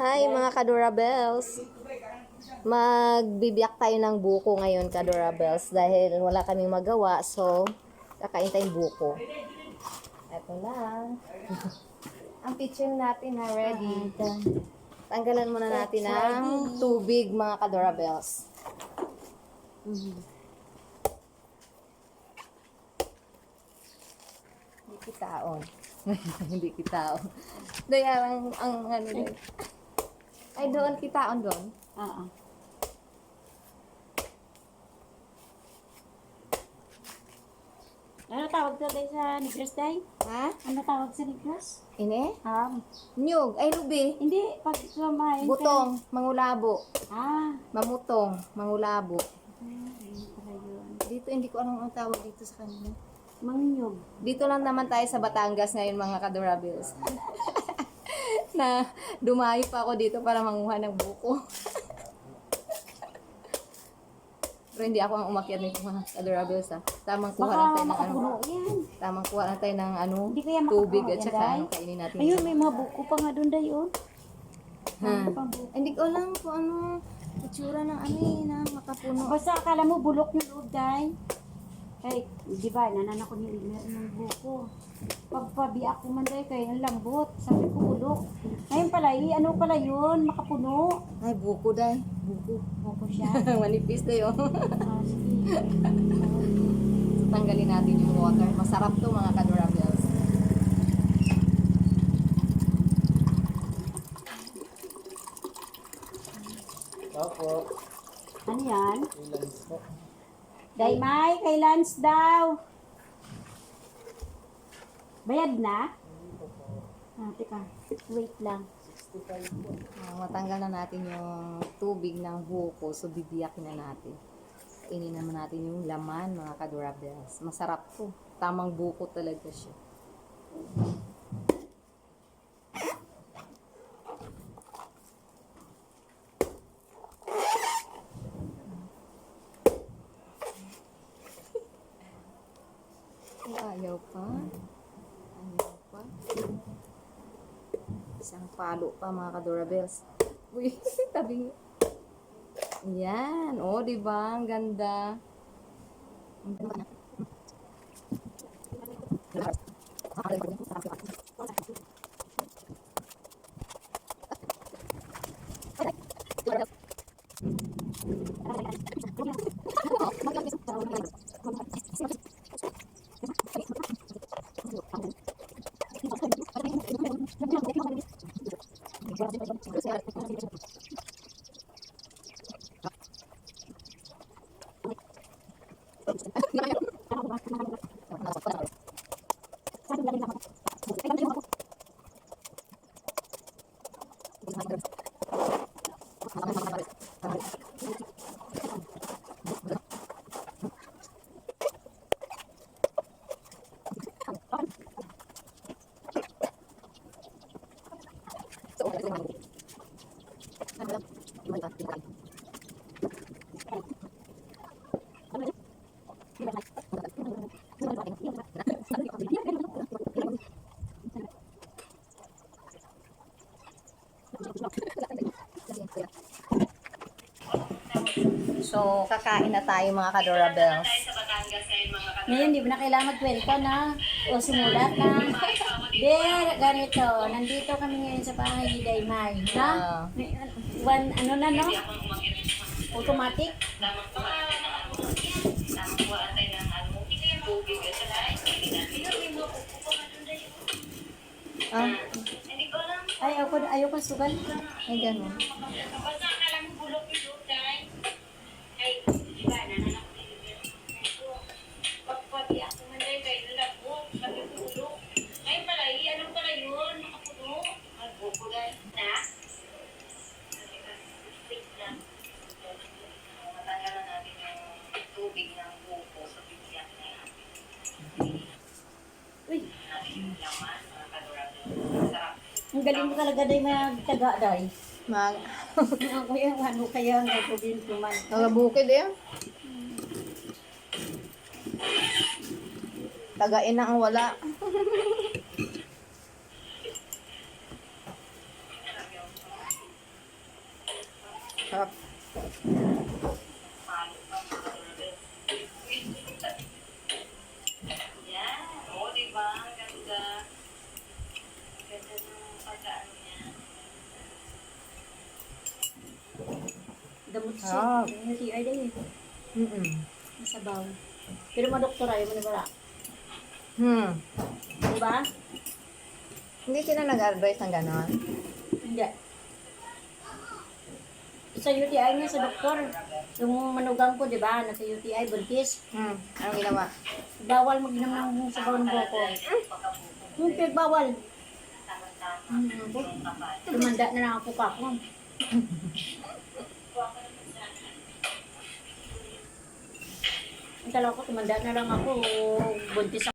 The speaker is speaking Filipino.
Hi mga Kadorabels! Magbibiyak tayo ng buko ngayon, Kadorabels, dahil wala kaming magawa, so kakain tayong buko. Ito na. Ang kitchen natin na ready. Tanggalan muna natin ng tubig, mga Kadorabels. Hindi kitaon. Hindi kitaon. Daya ang ano doon. Ay, doon kitaon doon. Oo. Ano tawag to day sa Negros day? Ha? Ano tawag sa Negros? Ini? Um, Nyug. Ay, lubi. hindi, pag sumain Butong. Mangulabo. Ah, Mamutong. Mangulabo. ayun pala yun. Dito, hindi ko alam ang tawag dito sa kanila. Mangyog. Dito lang naman tayo sa Batangas ngayon, mga Kadorabels. Na dumayo pa ako dito para manguha ng buko. Pero hindi ako ang umakyat nito, mga Kadorabels, ha. Tamang kuha lang Baka tayo ng ano. makapuno yan. Tamang kuha lang tayo ng ano, Hindi kaya tubig makapuno at yan, saka Day? ano, kainin natin. Ayun, may mga buko pa nga doon day oh. Ha. Pang buko. Hindi ko alam kung ano itsura ng ano na makapuno. Basta akala mo bulok yung loob day. Ay, di ba, nanan ako ni Limer ng buko. Pagpabiak ko man day, kaya ang lambot. Sabi ko bulok. Ngayon pala, ano pala yun? Makapuno. Ay, buko dai. Buko. Buko siya. Manipis na yun. Ah, sige. Tanggalin natin yung water. Masarap to, mga Kadorabels. Opo, Ano yan? freelance po. Daymay, kay Lance daw. Bayad na? Ah, teka. Wait lang. 65 po. Matanggal na natin yung tubig ng buko. So, bibiyakin na natin. Kainin naman natin yung laman, mga Kadorabels. Masarap to. Tamang buko talaga siya. Ay, ayaw pa. Ayaw pa. Isang palo pa, mga Kadorabels. Uy, tabi. Yan. O, diba? Ang ganda. Ang ganda. So, kakain na tayo, mga Kadorabels. Ngayon, di ba na kailangan magkwento na o sumulat na. Der, ganito. Nandito kami ngayon sa bahay ni Daymay. Na? May, ano na, no? Automatic? Ah, Ay, ayoko sugal. ay, ganun. Uy, ang galing mo talaga day magtaga day. Mag, Ako yung ano kaya nagpubin man. bukid eh. Tagain na ang wala. Sarap. Yan. Oo, diba? Ang ganda. Ang ganda ng pagkaan niya. Damot Ah. siya. Yung TI din eh. Masabaw. Pero madoktora yun mo na wala. Diba? Hindi sila nag-advise ng ganon. Hindi. Sa UTI niya sa doktor. Yung manugang ko, di ba? Nasa UTI, buntis. Anong ginawa? Bawal mag-inom ng sabaw ng buko. Hindi, bawal. Tumanda na lang ako kako. Ang tala ko, tumanda na lang ako. Buntis